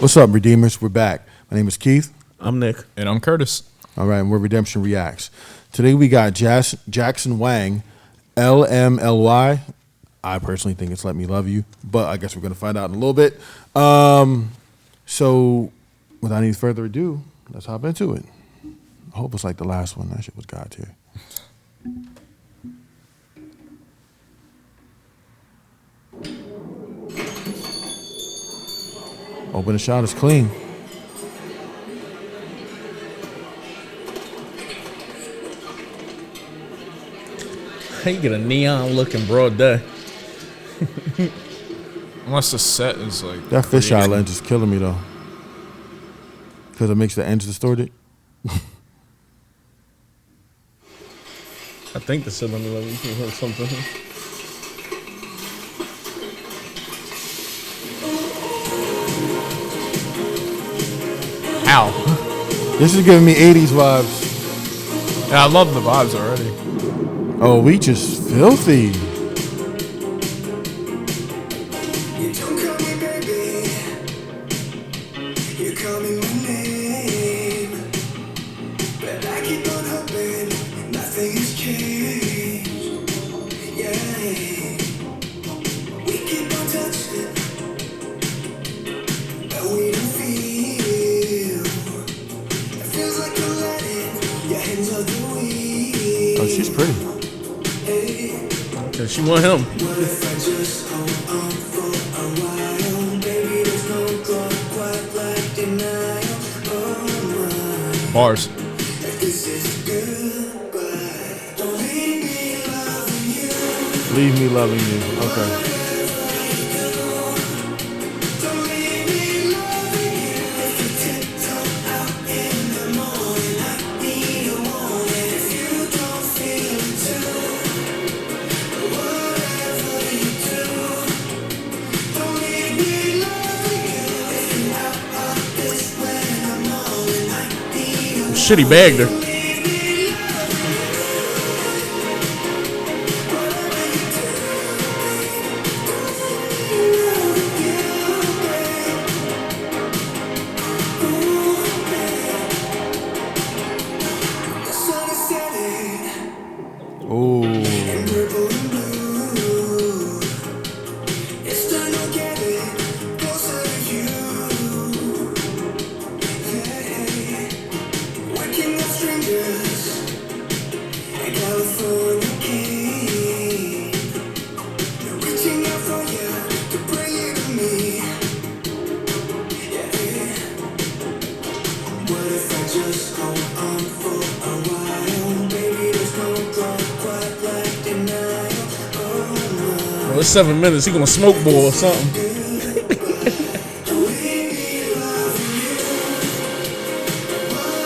What's up, Redeemers? We're back. My name is Keith. I'm Nick. And I'm Curtis. All right, and we're Redemption Reacts. Today we got Jackson Wang, LMLY. I personally think it's Let Me Love You, but I guess we're going to find out in a little bit. So without any further ado, let's hop into it. I hope it's like the last one. That shit was God tier. Open the shot is clean. How you get a neon looking broad day? Unless the set is like... That fisheye lens is killing me, though. Because it makes the ends distorted. I think the set Let Me Love You or something. Ow. This is giving me 80s vibes. Yeah, I love the vibes already. Oh, we just filthy. Oh, she's pretty. Yeah, she want him. Bars. Leave me loving you. Okay. Shit, he bagged her. Well, it's 7 minutes. He gonna smoke bowl or something.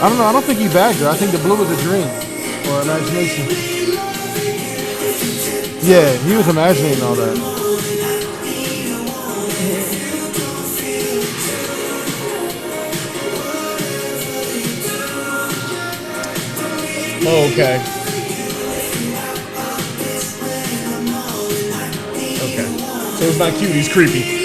I don't know. I don't think he bagged her. I think the blue was a dream or imagination. Yeah, he was imagining all that. Oh, okay. Okay. So it's not cute. He's creepy.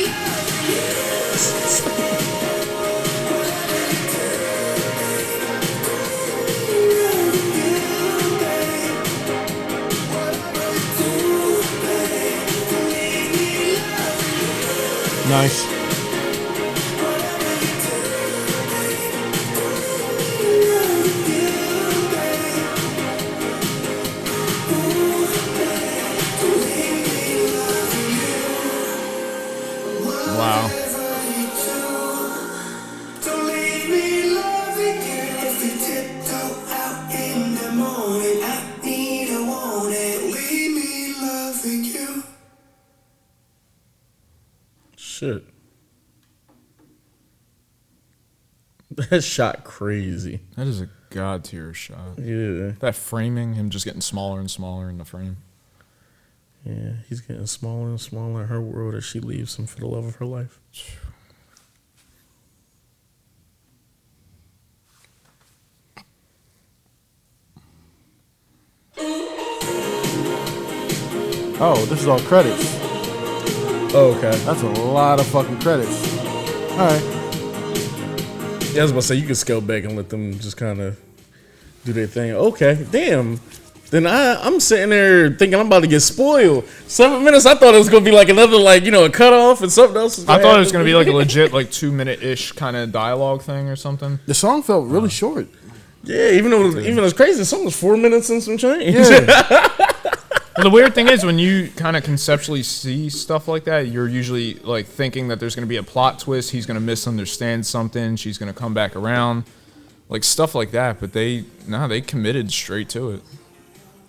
Nice. Wow. Shit. That shot crazy. That is a god tier shot. Yeah. That framing, him just getting smaller and smaller in the frame. Yeah, he's getting smaller and smaller in her world as she leaves him for the love of her life. Oh, this is all credits. Oh, okay. That's a lot of fucking credits. All right. Yeah, I was about to say you can scale back and let them just kind of do their thing. Okay, damn. Then I'm sitting there thinking I'm about to get spoiled. 7 minutes, I thought it was gonna be like another a cutoff and something else. I thought it was gonna be like a legit 2-minute ish kind of dialogue thing or something. The song felt really short. Yeah, even though it's crazy, the song was 4 minutes and some change. Yeah. Well, the weird thing is when you kind of conceptually see stuff like that, you're usually thinking that there's gonna be a plot twist. He's gonna misunderstand something. She's gonna come back around, stuff like that. But they committed straight to it.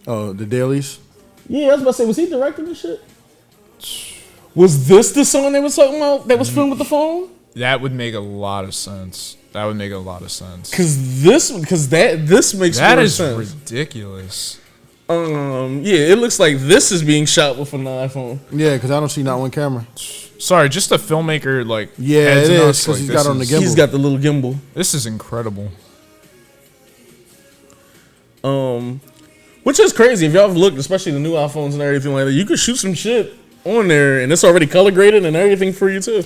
Oh, the dailies. Yeah, I was about to say, was he directing this shit? Was this the song they was talking about that was filmed with the phone? That would make a lot of sense. Because this makes that more is sense. ridiculous. Yeah, it looks like this is being shot with an iPhone. Yeah, because I don't see not one camera. Sorry, just the filmmaker Yeah, heads it in is us, because he's got on the gimbal. He's got the little gimbal. This is incredible. Which is crazy. If y'all have looked, especially the new iPhones and everything like that, you can shoot some shit on there, and it's already color graded and everything for you too.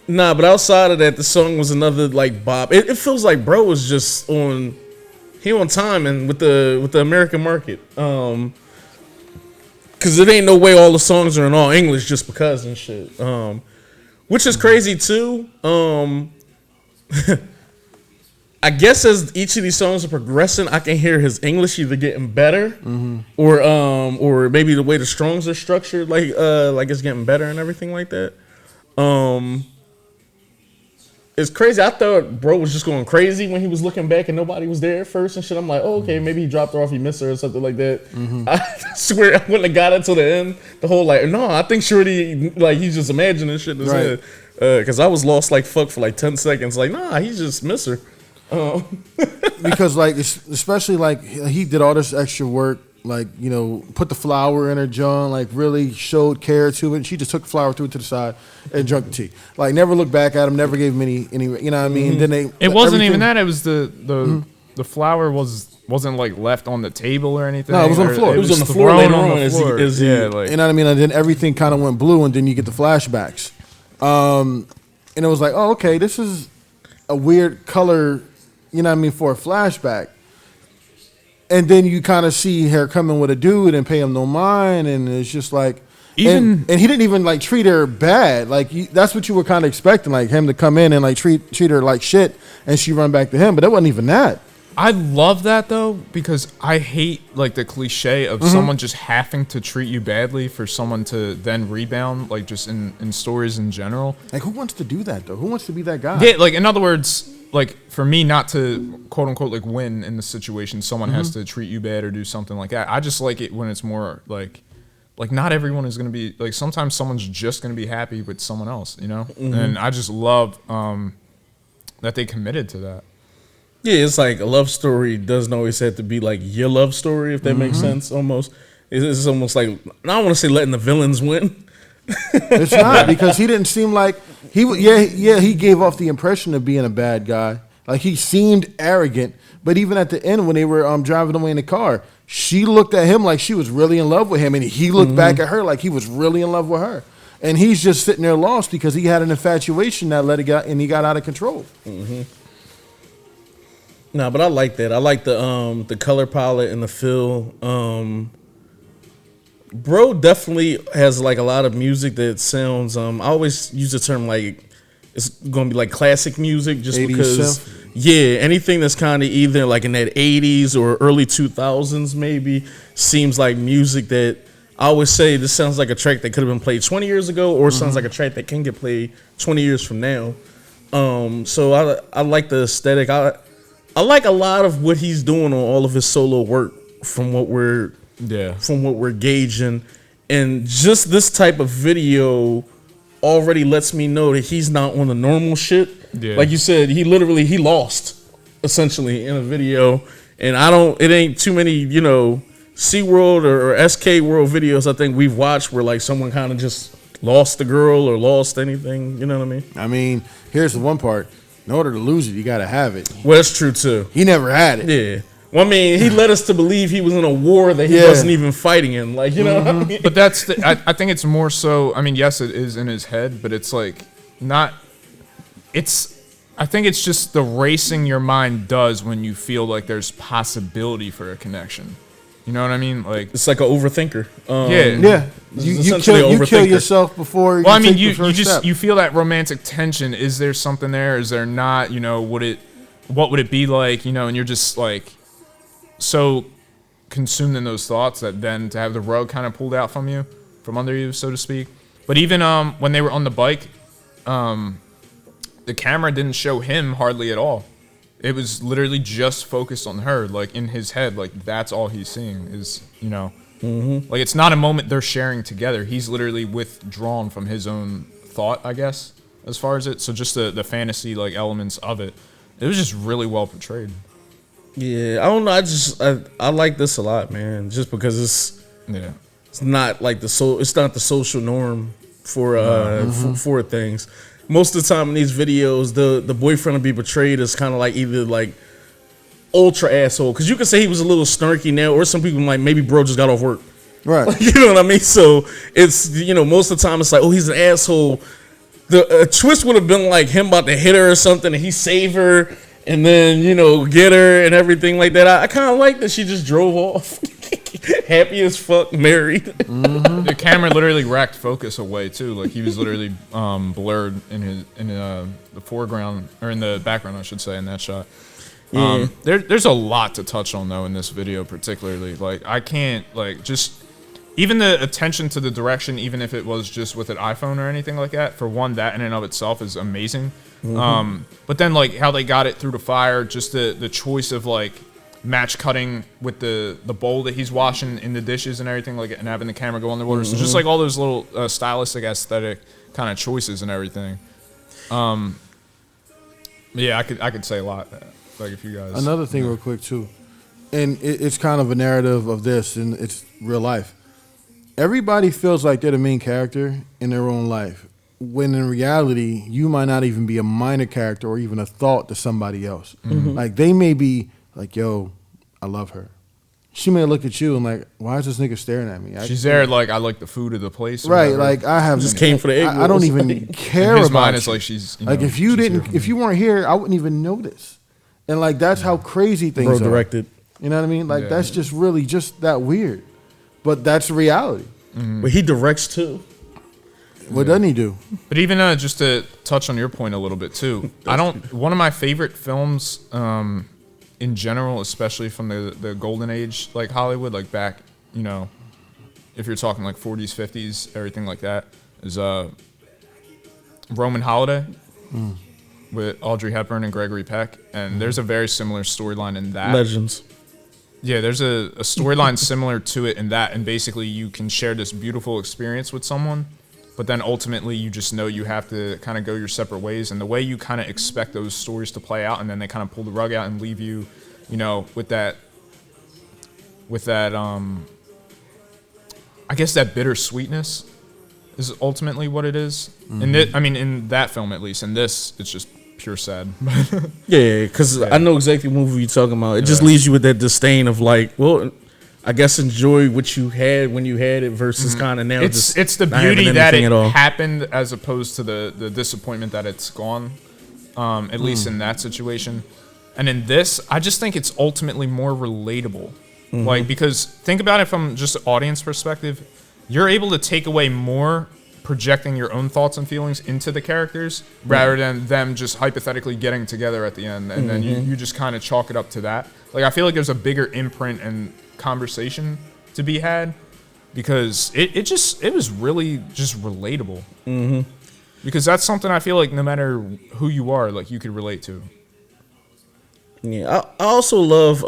Nah, but outside of that, the song was another bop. It feels like bro was just on time and with the American market. Cause it ain't no way all the songs are in all English just because and shit. Which is crazy too. I guess as each of these songs are progressing, I can hear his English either getting better, or maybe the way the strongs are structured, it's getting better and everything like that. It's crazy. I thought bro was just going crazy when he was looking back and nobody was there at first and shit. I'm like, oh, okay, maybe he dropped her off, he missed her or something like that. I swear I wouldn't have got it till the end. The whole no, I think Shorty he's just imagining shit in his head. Because I was lost like fuck for 10 seconds. Nah, he just missed her. Because especially he did all this extra work, put the flour in her junk, really showed care to it. And she just took the flour, threw it to the side, and drank the tea. Never looked back at him, never gave him any you know what I mean? Then it wasn't even that. It was the flour wasn't left on the table or anything. No, it was on the floor. It was on the floor later on. You know what I mean? And then everything kind of went blue, and then you get the flashbacks. And it was oh, okay, this is a weird color, for a flashback. And then you kind of see her coming with a dude and pay him no mind, and it's just and he didn't even treat her bad. That's what you were kind of expecting, him to come in and treat her like shit, and she run back to him. But it wasn't even that. I love that though, because I hate the cliche of someone just having to treat you badly for someone to then rebound, just in stories in general. Who wants to do that though? Who wants to be that guy? Yeah, in other words, for me not to quote unquote win in the situation, someone has to treat you bad or do something like that. I just like it when it's more not everyone is gonna be sometimes someone's just gonna be happy with someone else, And I just love that they committed to that. Yeah, it's a love story doesn't always have to be your love story, if that makes sense. Almost, it's almost I don't want to say letting the villains win. It's not, because he didn't seem like he gave off the impression of being a bad guy. He seemed arrogant, but even at the end when they were driving away in the car, she looked at him like she was really in love with him, and he looked back at her like he was really in love with her. And he's just sitting there lost because he had an infatuation that he got out of control. No, but I like that. I like the color palette and the feel. Bro definitely has a lot of music that sounds. I always use the term it's gonna be classic music, just because. Synth. Anything that's kind of either in that 80s or early 2000s maybe seems like music that I always say this sounds like a track that could have been played 20 years ago, or sounds like a track that can get played 20 years from now. So I like the aesthetic. I like a lot of what he's doing on all of his solo work from what we're gauging, and just this type of video already lets me know that he's not on the normal shit. Yeah. Like you said, he lost essentially in a video, and it ain't too many SeaWorld or SK World videos I think we've watched where someone kind of just lost the girl or lost anything. You know what I mean? I mean, here's the one part. In order to lose it, you got to have it. Well, that's true, too. He never had it. Yeah. Well, I mean, he led us to believe he was in a war that he wasn't even fighting in. What I mean? But that's I think it's more so, I mean, yes, it is in his head, but it's not I think it's just the racing your mind does when you feel like there's possibility for a connection. You know what I mean? Like it's like an overthinker. Yeah. You kill yourself before. Well, I mean, you feel that romantic tension. Is there something there? Is there not? You know, what would it be like? You know, and you're just like so consumed in those thoughts that then to have the rug kind of pulled out from under you, so to speak. But even when they were on the bike, the camera didn't show him hardly at all. It was literally just focused on her, like in his head, like that's all he's seeing is, you know, like it's not a moment they're sharing together. He's literally withdrawn from his own thought, I guess, as far as it. So just the fantasy like elements of it, it was just really well portrayed. Yeah, I don't know. I like this a lot, man. Just because it's not like it's not the social norm for things. Most of the time in these videos, the boyfriend will be portrayed as kind of like either like ultra asshole, because you could say he was a little snarky now, or some people like maybe bro just got off work, right? Like, you know what I mean? So it's, you know, most of the time it's like, oh, he's an asshole. The twist would have been like him about to hit her or something, and he save her, and then, you know, get her and everything like that. I kind of like that she just drove off. Happy as fuck, married. The camera literally racked focus away too. Like he was literally blurred in the foreground, or in the background, I should say, in that shot. Yeah. There's a lot to touch on though in this video, particularly. Like I can't like just even the attention to the direction, even if it was just with an iPhone or anything like that. For one, that in and of itself is amazing. But then like how they got it through the fire, just the choice of like match cutting with the bowl that he's washing in the dishes and everything, like, and having the camera go underwater. So just like all those little stylistic, aesthetic kind of choices and everything. Yeah, I could say a lot. Like if you guys. Another thing, real quick too, and it's kind of a narrative of this, and it's real life. Everybody feels like they're the main character in their own life, when in reality, you might not even be a minor character or even a thought to somebody else. Like they may be like, yo, I love her. She may look at you and like, why is this nigga staring at me? She's there like, I like the food of the place. Right, like I have just came for the egg. I don't even care his about mind you. is like she's, you like know, if you weren't here, I wouldn't even notice. And like that's how crazy things are. Directed. You know what I mean? Like that's just really just that weird. But that's reality. But he directs too. What doesn't he do? But even just to touch on your point a little bit too, one of my favorite films in general, especially from the golden age, like Hollywood, like back, you know, if you're talking like 40s, 50s, everything like that, is Roman Holiday with Audrey Hepburn and Gregory Peck. And there's a very similar storyline in that. Legends. Yeah, there's a storyline similar to it in that, and basically you can share this beautiful experience with someone, but then ultimately you just know you have to kind of go your separate ways, and the way you kind of expect those stories to play out, and then they kind of pull the rug out and leave you, you know, with that I guess that bittersweetness is ultimately what it is. In that film at least. In this, it's just pure sad. Yeah, because I know exactly what movie you're talking about. It just leaves you with that disdain of like, well, I guess enjoy what you had when you had it versus kind of now. It's the beauty that it happened as opposed to the disappointment that it's gone. At least in that situation. And in this, I just think it's ultimately more relatable. Like, because think about it from just an audience perspective, you're able to take away more projecting your own thoughts and feelings into the characters rather than them just hypothetically getting together at the end, and then you just kind of chalk it up to that. Like, I feel like there's a bigger imprint and conversation to be had because it was really just relatable. Because that's something I feel like no matter who you are, like you could relate to. Yeah, I also love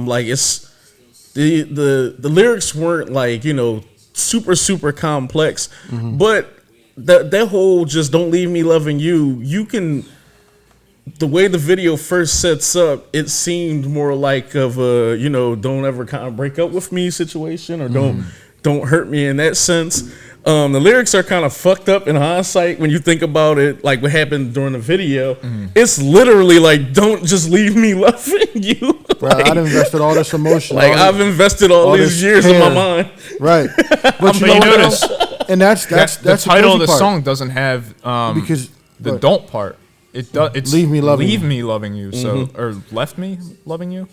like it's the lyrics weren't like, you know, super complex, but that whole just don't leave me loving you can, the way the video first sets up, it seemed more like of a, you know, don't ever kind of break up with me situation, or don't hurt me in that sense. The lyrics are kind of fucked up in hindsight when you think about it, like what happened during the video. It's literally like, don't just leave me loving you. Bro, I've invested all this emotion. Like, I've invested all these years in my mind. Right. But you notice, and that's the title of the song doesn't have because the don't part. It's leave me loving you. So or left me loving you.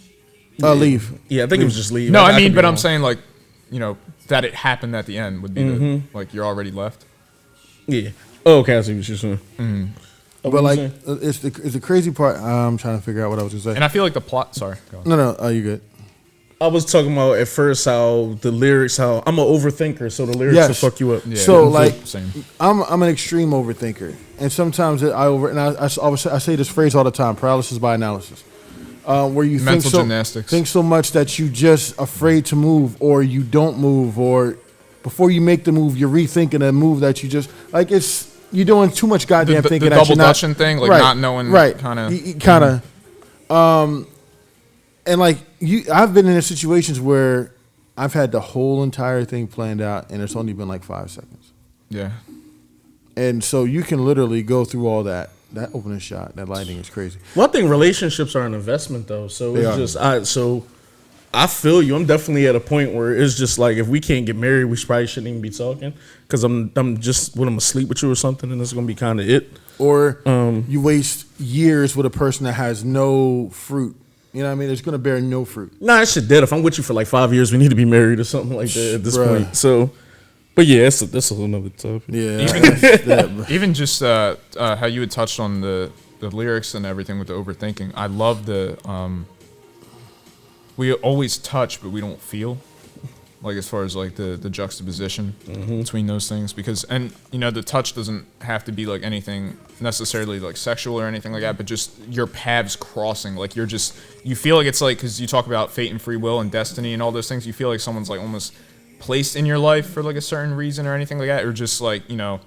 Leave. Yeah, I think it was just leave. No, I mean, but I'm saying like, you know, that it happened at the end would be like you're already left. Yeah. Oh, okay, I see what you're saying. But like, it's the crazy part. I'm trying to figure out what I was gonna say. And I feel like the plot. Sorry. Go on. No, you good. I was talking about at first how the lyrics, how I'm an overthinker, so the lyrics will fuck you up. Yeah, so like, same. I'm an extreme overthinker, and sometimes I say this phrase all the time: paralysis by analysis, where you Mental gymnastics. think so much that you just afraid to move, or you don't move, or before you make the move, you're rethinking a move that you just like. You're doing too much goddamn thinking. The double dutching thing, like not knowing, kind of. And like I've been in situations where I've had the whole entire thing planned out, and it's only been like 5 seconds. Yeah. And so you can literally go through all that. That opening shot, that lighting is crazy. Well, I think relationships are an investment, though. So I feel you. I'm definitely at a point where it's just like if we can't get married, we probably shouldn't even be talking because I'm just when I'm asleep with you or something, and it's gonna be kind of it. Or you waste years with a person that has no fruit. You know what I mean? It's going to bear no fruit. Nah, that shit dead. If I'm with you for like 5 years, we need to be married or something like that at this point. So, but yeah, that's a whole nother topic. Yeah. Even just how you had touched on the lyrics and everything with the overthinking. I love the we always touch, but we don't feel. Like as far as like the juxtaposition between those things, because and you know the touch doesn't have to be like anything necessarily like sexual or anything like that, but just your paths crossing, like you feel like it's like because you talk about fate and free will and destiny and all those things, you feel like someone's like almost placed in your life for like a certain reason or anything like that, or just like you know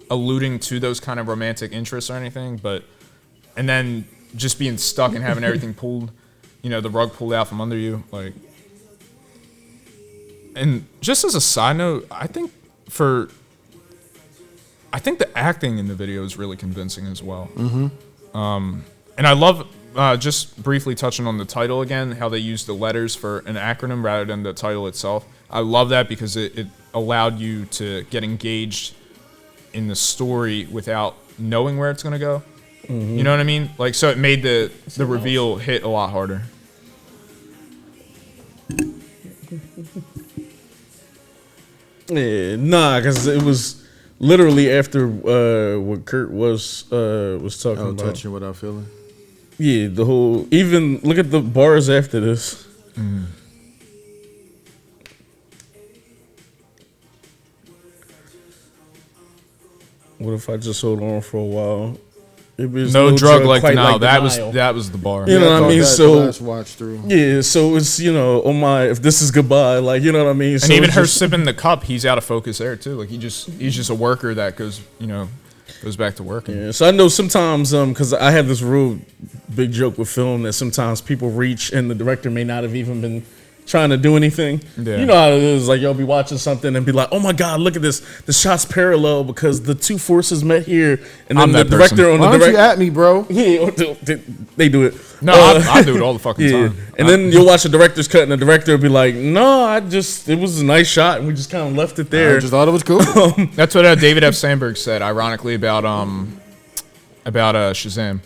alluding to those kind of romantic interests or anything, but and then just being stuck and having everything pulled, you know, the rug pulled out from under you, like. And just as a side note, I think the acting in the video is really convincing as well. And I love, just briefly touching on the title again, how they use the letters for an acronym rather than the title itself. I love that because it allowed you to get engaged in the story without knowing where it's going to go. You know what I mean? Like, so it made the reveal hit a lot harder. Yeah, nah, because it was literally after what Kurt was talking about. Touching without feeling. Yeah, the whole. Even look at the bars after this. What if I just hold on for a while? It was no drug like now. That was the bar. You know what I mean? So last watch through. Yeah, so it's oh my, if this is goodbye, like you know what I mean. And so even her sipping the cup, he's out of focus there too. Like he's just a worker that goes back to working. Yeah, so I know sometimes because I have this real big joke with film that sometimes people reach and the director may not have even been trying to do anything. Yeah. You know how it is, like you'll be watching something and be like, oh my god, look at this, the shot's parallel because the two forces met here, and then the director on the Why don't you at me, bro? Yeah, they do it. No, I do it all the fucking time. And then you'll watch the director's cut and the director will be like, no, it was a nice shot and we just kind of left it there. I just thought it was cool. That's what David F. Sandberg said, ironically, about Shazam.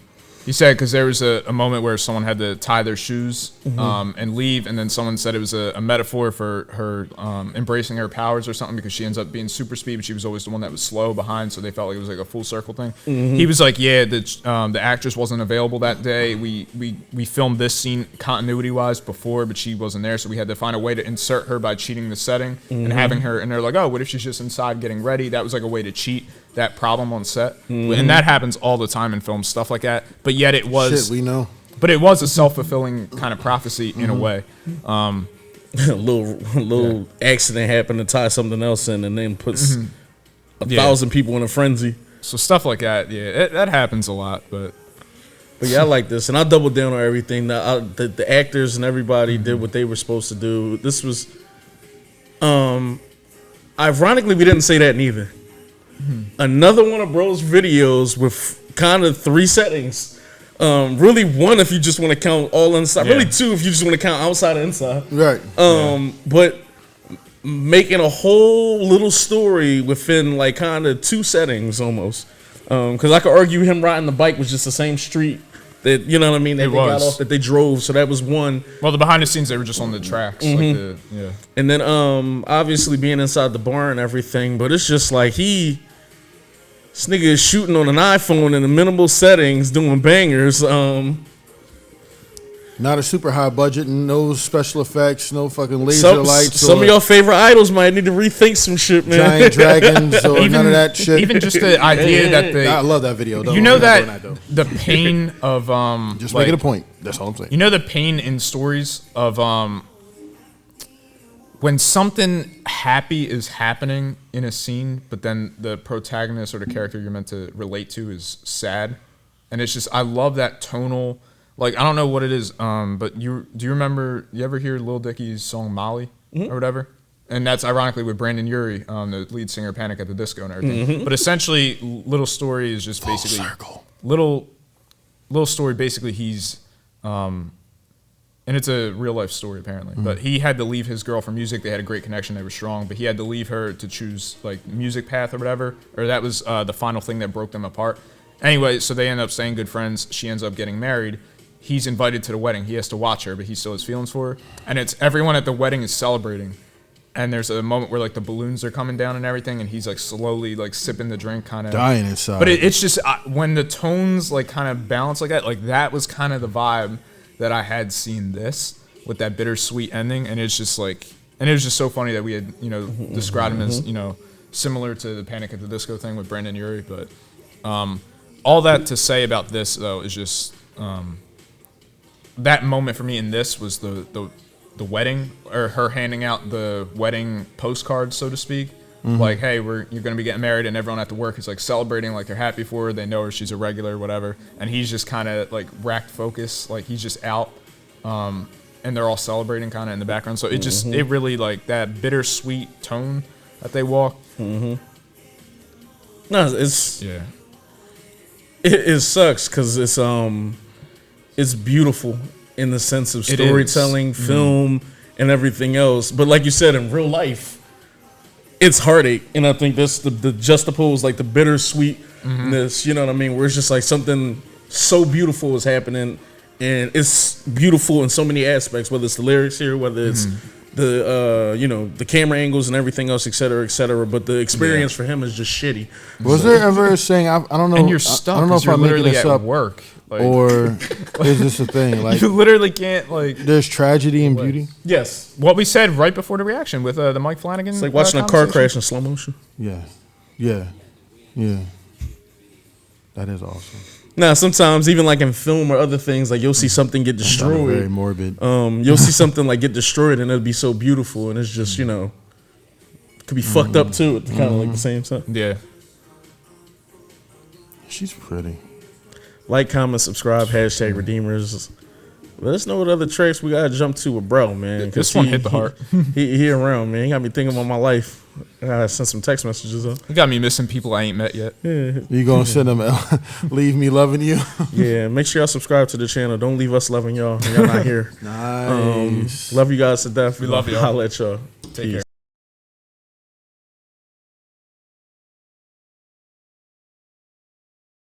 He said because there was a moment where someone had to tie their shoes and leave, and then someone said it was a metaphor for her embracing her powers or something because she ends up being super speed, but she was always the one that was slow behind, so they felt like it was like a full circle thing. He was like, yeah, the actress wasn't available that day. We filmed this scene continuity-wise before, but she wasn't there, so we had to find a way to insert her by cheating the setting and having her, and they're like, oh, what if she's just inside getting ready? That was like a way to cheat that problem on set, and that happens all the time in film, stuff like that. But yet it was, shit, we know. But it was a self-fulfilling kind of prophecy in a way. A little accident happened to tie something else in, and then puts 1,000 people in a frenzy. So stuff like that, that happens a lot. But yeah, I like this, and I doubled down on everything. The actors and everybody did what they were supposed to do. This was, ironically, we didn't say that neither. Another one of Bro's videos with kind of 3 settings. Really 1 if you just want to count all inside. Really 2 if you just want to count outside and inside. Right. But making a whole little story within like kind of 2 settings almost. Because I could argue him riding the bike was just the same street that, you know what I mean, that they got off, that they drove. So that was one. Well, the behind the scenes, they were just on the tracks. Like And then obviously being inside the bar and everything, but it's just like this nigga is shooting on an iPhone in the minimal settings, doing bangers. Not a super high budget, no special effects, no fucking laser lights. Some of your favorite idols might need to rethink some shit, man. Giant dragons or none of that shit. Even just the idea that I love that video. You know that the pain of just making a point. That's all I'm saying. You know the pain in stories of when something happy is happening in a scene, but then the protagonist or the character you're meant to relate to is sad, and it's just I love that tonal. Like, I don't know what it is, but do you remember, you ever hear Lil Dicky's song Molly or whatever? And that's ironically with Brandon Urie, the lead singer of Panic at the Disco and everything. But essentially, Little Story is just basically, Little Story basically he's, and it's a real life story apparently, but he had to leave his girl for music. They had a great connection, they were strong, but he had to leave her to choose like music path or whatever, or that was the final thing that broke them apart. Anyway, so they end up staying good friends. She ends up getting married. He's invited to the wedding. He has to watch her, but he still has feelings for her. And it's everyone at the wedding is celebrating. And there's a moment where like the balloons are coming down and everything, and he's like slowly like sipping the drink, kind of dying inside. But it's just when the tones like kind of balance like that was kind of the vibe that I had seen this with that bittersweet ending. And it's just like, and it was just so funny that we had described him as similar to the Panic at the Disco thing with Brandon Urie. But all that to say about this though is just. That moment for me in this was the wedding, or her handing out the wedding postcards, so to speak. Like, hey, you're gonna be getting married, and everyone at the work is like celebrating, like they're happy for her, they know her, she's a regular, whatever. And he's just kind of like racked focus, like he's just out, and they're all celebrating kind of in the background. So it just it really like that bittersweet tone that they walk. No, it sucks because it's beautiful in the sense of storytelling, film, and everything else. But like you said, in real life, it's heartache. And I think that's the juxtapose, like the bittersweetness, you know what I mean? Where it's just like something so beautiful is happening, and it's beautiful in so many aspects, whether it's the lyrics here, whether it's the camera angles and everything else, et cetera, but the experience for him is just shitty. Was there ever a saying, I don't know, and you're stuck, I don't know if I'm making this up, work. Like, or is this a thing? Like, you literally can't like. There's tragedy in beauty. Yes, what we said right before the reaction with the Mike Flanagan. It's like watching a car crash in slow motion. Yeah. That is awesome. Nah, sometimes even like in film or other things, like you'll see something get destroyed. Very morbid. You'll see something like get destroyed, and it'll be so beautiful, and it's just it could be fucked up too at kind of like the same time. Yeah. She's pretty. Like, comment, subscribe, # Redeemers. Let us know what other tracks we gotta jump to with bro, man. This one hit the heart. He around, man. He got me thinking about my life. I gotta send some text messages up. He got me missing people I ain't met yet. Yeah. You gonna send them leave me loving you? Yeah, make sure y'all subscribe to the channel. Don't leave us loving y'all. Y'all not here. Nice. Love you guys to death. We love y'all. I'll let y'all. Take care.